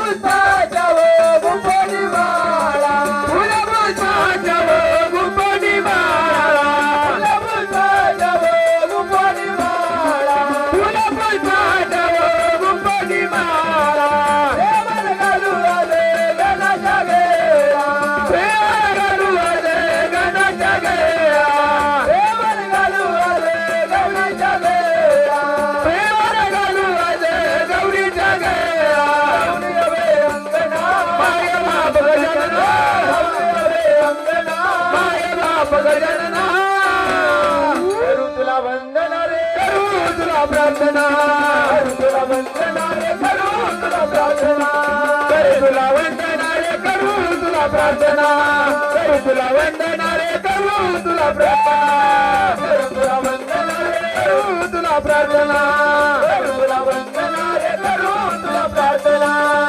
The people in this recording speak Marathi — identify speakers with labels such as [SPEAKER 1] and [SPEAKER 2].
[SPEAKER 1] फुलपुष्पाच्या गुंफणी माळा फुलपुष्पाच्या गुंफणी माळा फुलपुष्पाच्या गुंफणी माळा फुलपुष्पाच्या गुंफणी माळा प्रेमाने घालू आले गणाच्या गेळा प्रेमाने घालू आले गणाच्या गेळा प्रेमाने घालू आले गणाच्या गेळा प्रेमाने घालू आले गौरीच्या गेळा गौरी अंगणा माय बाप गजानना गौरी अंगणा माय बाप गजानना करू तुला वंदना रे करू तुला प्रार्थना करू तुला वंदना रे करू तुला प्रार्थना करू तुला वंदना रे करू तुला प्रार्थना करू तुला वंदना रे करू तुला प्रार्थना करू तुला वंदना रे करू तुला प्रार्थना